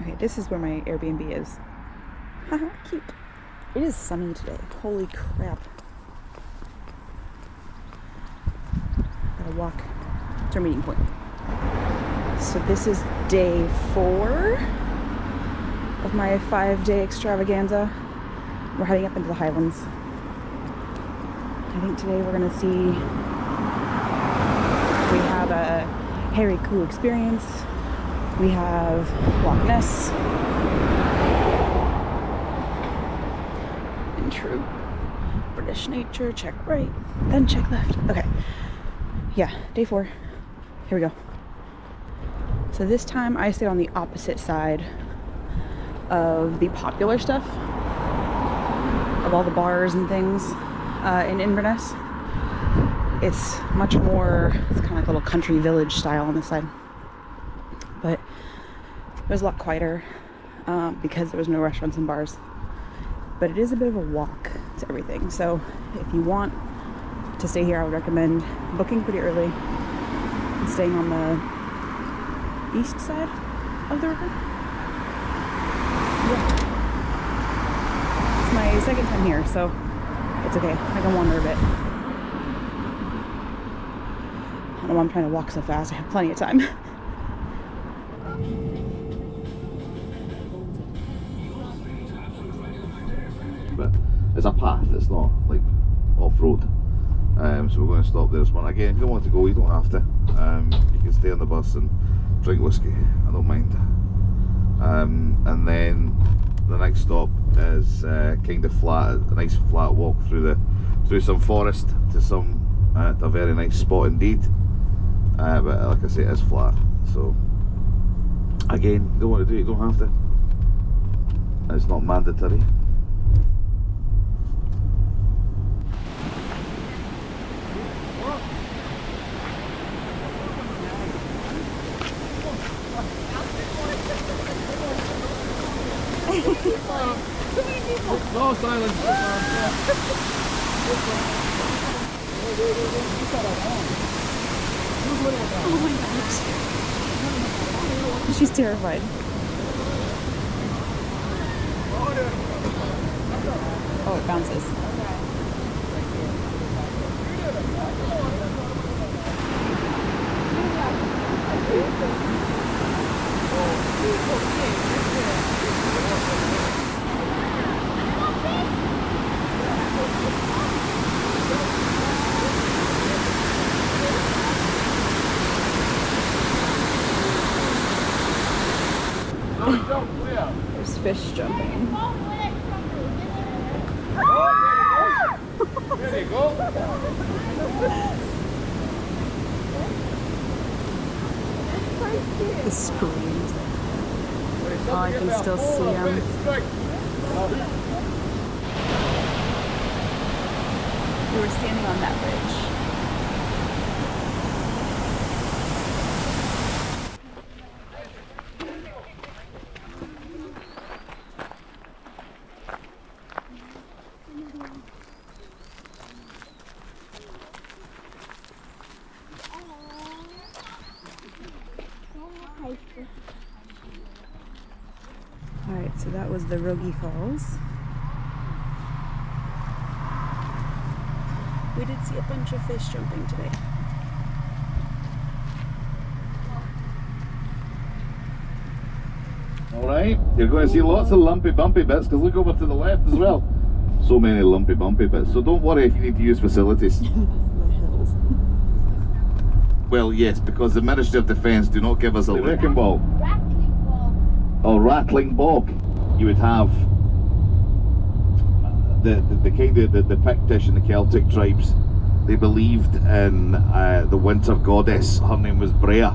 Okay, this is where my Airbnb is. Haha, cute. It is sunny today. Holy crap. Gotta walk to our meeting point. So this is day 4 of my 5-day extravaganza. We're heading up into the highlands. I think today we're gonna see if we have a Hairy Coo experience. We have Loch Ness. In true British nature, check right, then check left. Okay. Yeah, day 4. Here we go. So this time I stayed on the opposite side of the popular stuff, of all the bars and things in Inverness. It's much more, it's kind of like a little country village style on this side. But it was a lot quieter because there was no restaurants and bars. But it is a bit of a walk to everything. So if you want to stay here, I would recommend booking pretty early and staying on the east side of the river. Yeah. It's my second time here, so it's okay. I can wander a bit. I don't know why I'm trying to walk so fast. I have plenty of time. But it's a path, it's not like off-road. So we're going to stop there this morning. Again, if you don't want to go, you don't have to. You can stay on the bus and drink whiskey, I don't mind. And then the next stop is kind of flat, a nice flat walk through some forest to a very nice spot indeed. But like I say, it is flat. So again, you don't want to do it, you don't have to. It's not mandatory. No silence. Oh my gosh. She's terrified. Oh, it bounces. There's fish jumping. There you go. The screams. Oh, I can still see them. We were standing on that bridge. Alright, so that was the Rogie Falls. We did see a bunch of fish jumping today. Alright, you're going to see lots of lumpy bumpy bits, because look over to the left as well. So many lumpy bumpy bits, so don't worry if you need to use facilities. Well, yes, because the Ministry of Defence do not give us a wrecking ball. Or rattling bog. You would have the Pictish and the Celtic tribes. They believed in the winter goddess. Her name was Brea,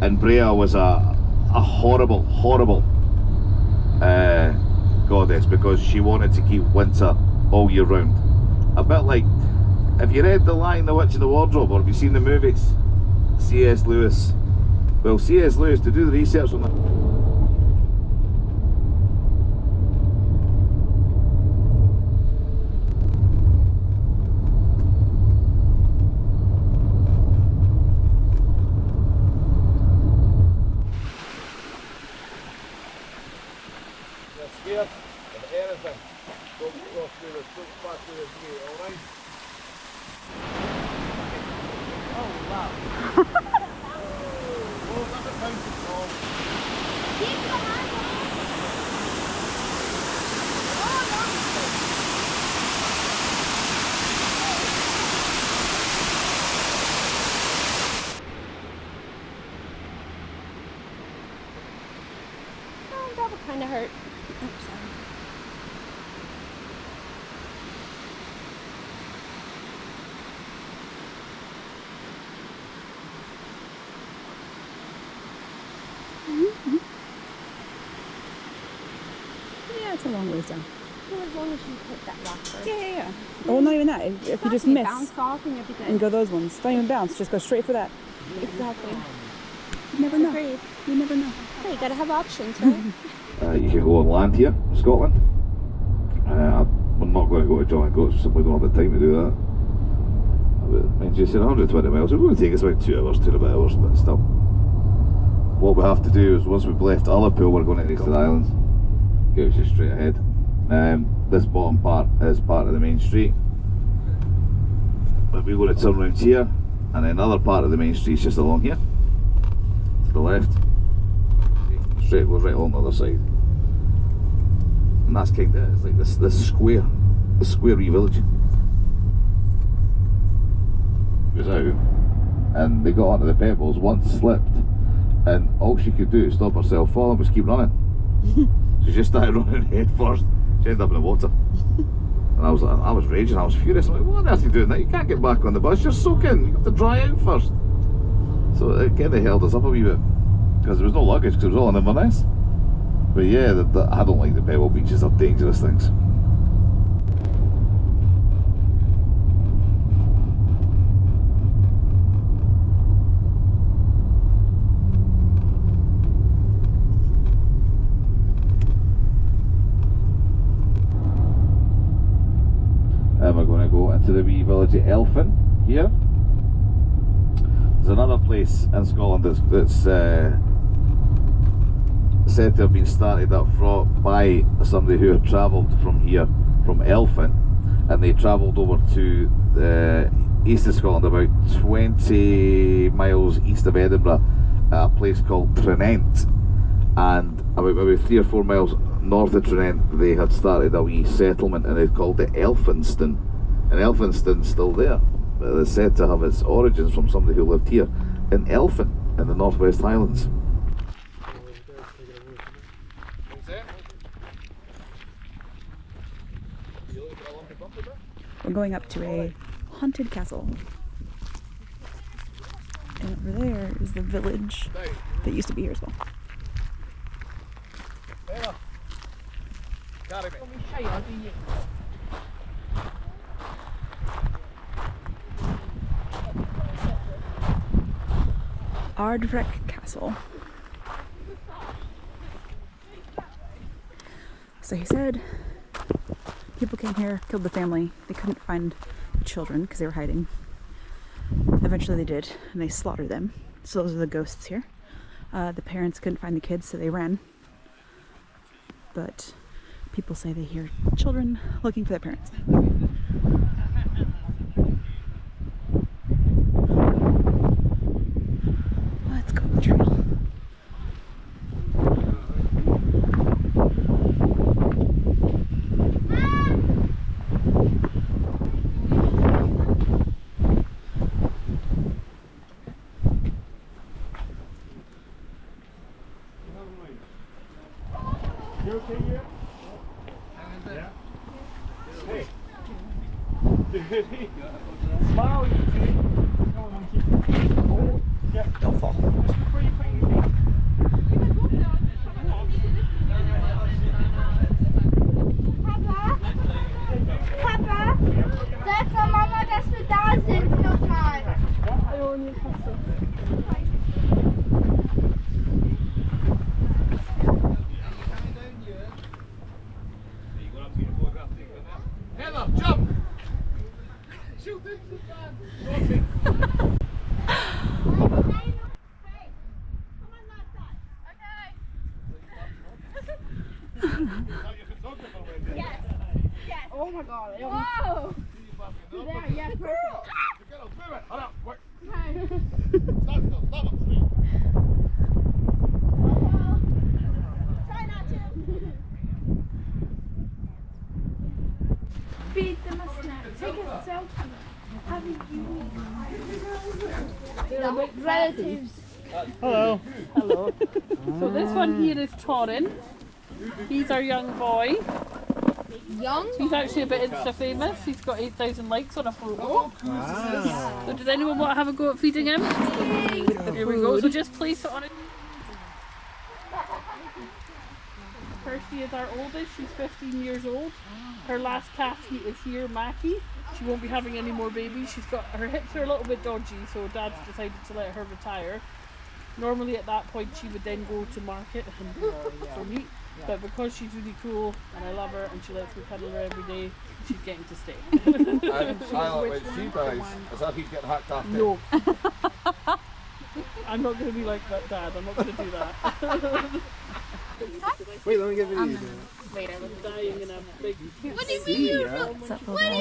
and Brea was a horrible goddess because she wanted to keep winter all year round. A bit like, have you read The Lion, the Witch and the Wardrobe, or have you seen the movies? C.S. Lewis. Well, C.S. Lewis, to do the research on that. that would kind of hurt. Oops, sorry. Yeah, it's a long ways down. Well, as long as you hit that rock first. Yeah. Oh, well, not even that. If you just miss bounce off and you'll be good. and go those ones, don't even bounce. Just go straight for that. Exactly. You never know. Agreed. You never know. Hey, you gotta have options, right? You can go on land here, Scotland. We're not going to go to John and Goats, simply don't have the time to do that. I mean, just 120 miles, it's going to take us about 2 hours, 2.5 hours, but still. What we have to do is, once we've left Ullapool, we're going to the islands. Goes just straight ahead. This bottom part is part of the main street. But we're going to turn around here, and then another part of the main street is just along here. To the left. Straight goes right along the other side. And that's kind of, it's like this square wee village. Goes out, and they got onto the pebbles, one slipped, and all she could do to stop herself falling was keep running. She just started running head first. She ended up in the water. And I was raging, I was furious. I'm like, what on earth are you doing that? You can't get back on the bus, you're soaking, you have to dry out first. So it kind of held us up a wee bit, because there was no luggage, because it was all in Inverness. But yeah, I don't like the pebble beaches, they're dangerous things. And we're going to go into the wee village of Elphin here. There's another place in Scotland that's said to have been started up by somebody who had travelled from here, from Elphin, and they travelled over to the east of Scotland, about 20 miles east of Edinburgh, at a place called Tranent, and about maybe 3 or 4 miles north of Tranent they had started a wee settlement, and they called it Elphinston, and Elphinston's still there. It's said to have its origins from somebody who lived here in Elphin in the Northwest Highlands. We're going up to a haunted castle. And over there is the village that used to be here as well. Ardvreck Castle. So he said people came here, killed the family. They couldn't find the children because they were hiding. Eventually they did, and they slaughtered them. So those are the ghosts here. The parents couldn't find the kids, so they ran. But people say they hear children looking for their parents. Let's go up the trail. You okay here? Yeah. Hey. Smile, you see. Come on, monkey. Oh, yeah. Don't fall. Just before you put your feet. Papa, that's my mama, that's the dancing no time. Heather, jump! Shoot this man! Yes. Yes. Oh my god. Whoa! There, yeah, perfect. Hold on, quick. Okay. Stop still, stop up. Try not to. Feed them a snack. Take a selfie. Have a unique relatives. Hello. Hello. So this one here is Torin. He's our young boy. Young? He's actually a bit Insta famous. He's got 8,000 likes on a photo. So does anyone want to have a go at feeding him? Here we go. So just place it on it. Kirsty is our oldest. She's 15 years old. Her last calf is here, Mackie. She won't be having any more babies. Her hips are a little bit dodgy, so Dad's decided to let her retire. Normally at that point she would then go to market for meat, but because she's really cool and I love her and she lets me cuddle her every day, she's getting to stay. Charlotte, when she dies, is that he's getting hacked after? No. I'm not going to be like that, Dad. I'm not going to do that. Wait, let me get video. Later. I'm dying in a big... What do you mean you don't? What do you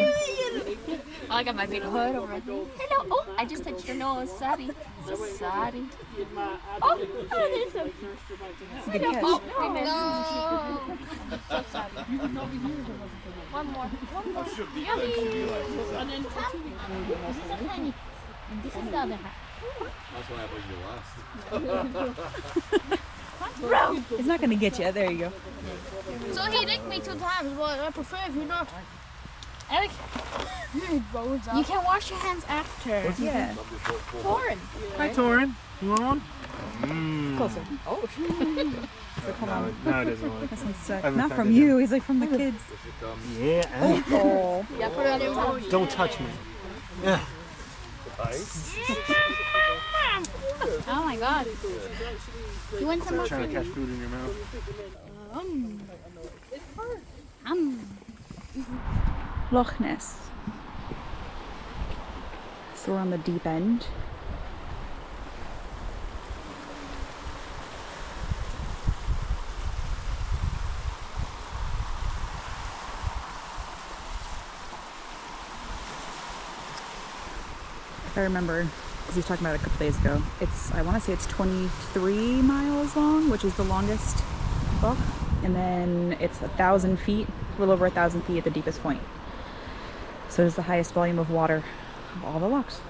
mean? Oh, I got my big hood over there. Hello. Oh, I just touched your nose. Sorry. So sorry. Oh, there's a... Oh, no. So sorry. One more. Yummy. And then for 2 weeks. And this is the other half. That's why I bring you last. It's not gonna get you. There you go. So he licked me 2 times, but I prefer if you not. Eric, you can wash your hands after. Yeah. Torn. Hi, Torin. You want one? Closer. Oh, No, it doesn't work. This one's stuck. haven't Not found from it you. He's like from the kids. Yeah. Oh. yeah, put it on your tongue. Don't touch me. Yeah. Oh my god. You want some more Trying food? to catch food in your mouth. Loch Ness. So we're on the deep end. If I remember, because he was talking about it a couple days ago, I want to say it's 23 miles long, which is the longest loch, and then it's 1,000 feet, a little over 1,000 feet at the deepest point. So it's the highest volume of water of all the lochs.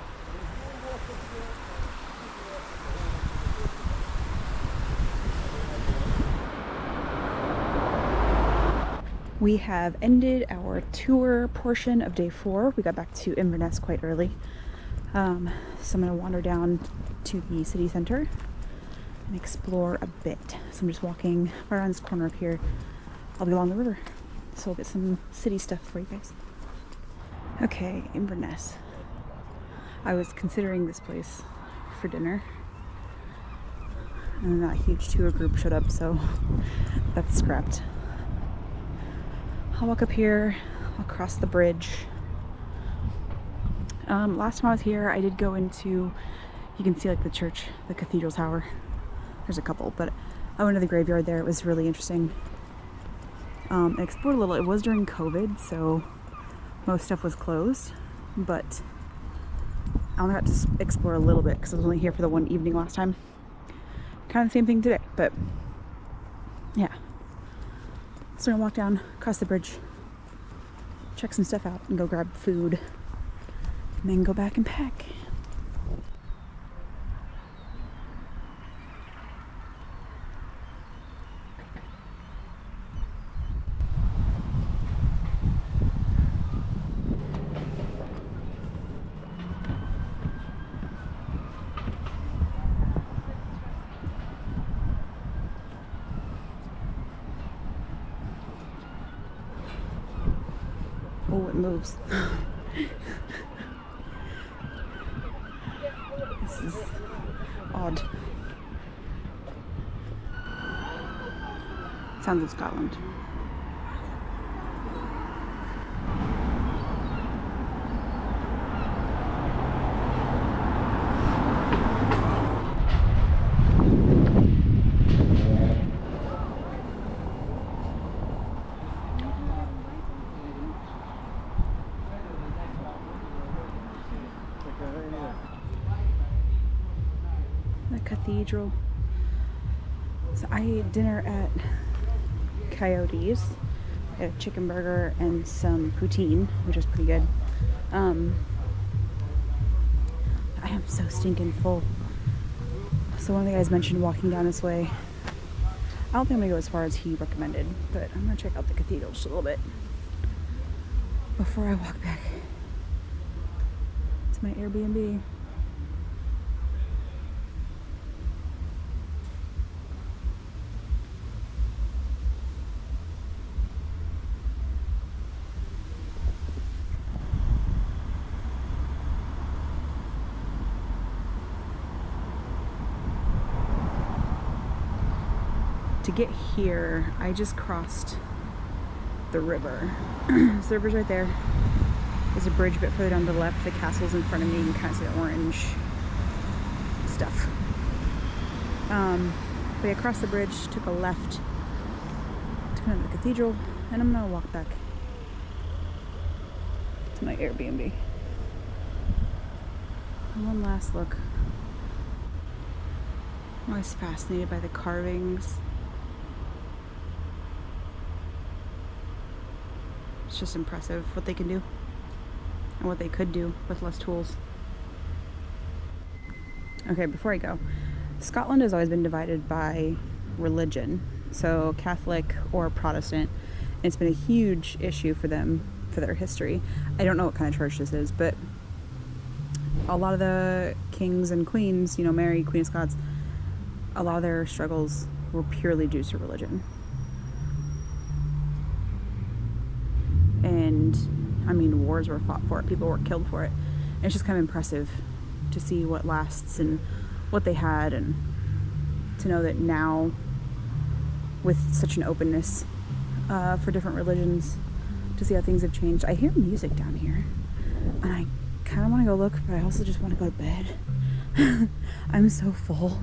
We have ended our tour portion of day 4. We got back to Inverness quite early. So I'm going to wander down to the city center and explore a bit. So I'm just walking right around this corner up here. I'll be along the river. So we'll get some city stuff for you guys. Okay, Inverness. I was considering this place for dinner. And then that huge tour group showed up, so that's scrapped. I'll walk up here, I'll cross the bridge. Last time I was here, I did go into, you can see like the church, the cathedral tower. There's a couple, but I went to the graveyard there. It was really interesting. I explored a little. It was during COVID, so most stuff was closed, but I only got to explore a little bit because I was only here for the one evening last time. Kind of the same thing today, but yeah. So I'm gonna walk down, cross the bridge, check some stuff out, and go grab food. And then go back and pack. Oh, it moves. This is odd. Sounds of Scotland. Cathedral. So I ate dinner at Coyotes. I had a chicken burger and some poutine, which was pretty good. I am so stinking full. So one of the guys mentioned walking down this way. I don't think I'm gonna go as far as he recommended, but I'm gonna check out the cathedral just a little bit before I walk back to my Airbnb. To get here, I just crossed the river. So the river's right there. There's a bridge a bit further down to the left. The castle's in front of me. You can kind of see the orange stuff. But I crossed the bridge, took a left to come to the cathedral, and I'm gonna walk back to my Airbnb. And one last look. I'm always fascinated by the carvings. It's just impressive what they can do and what they could do with less tools. Okay, before I go, Scotland has always been divided by religion, so Catholic or Protestant. It's been a huge issue for them for their history. I don't know what kind of church this is, but a lot of the kings and queens, you know, Mary, Queen of Scots, a lot of their struggles were purely due to religion. And I mean, wars were fought for it, people were killed for it. And it's just kind of impressive to see what lasts and what they had, and to know that now, with such an openness for different religions, to see how things have changed. I hear music down here, and I kind of want to go look, but I also just want to go to bed. I'm so full,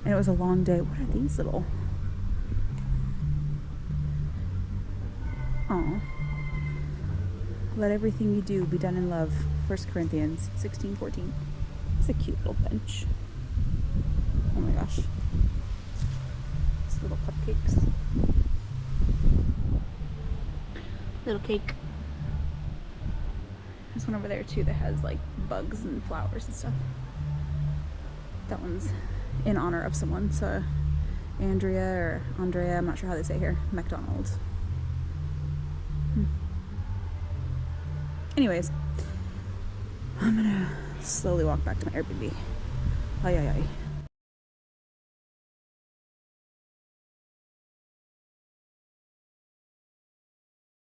and it was a long day. What are these little? Oh. Let everything you do be done in love. 1 Corinthians 16:14. It's a cute little bench. Oh my gosh. It's little cupcakes. Little cake. There's one over there too that has like bugs and flowers and stuff. That one's in honor of someone. So Andrea, I'm not sure how they say here, McDonald. Anyways, I'm gonna slowly walk back to my Airbnb. Ay, ay, ay.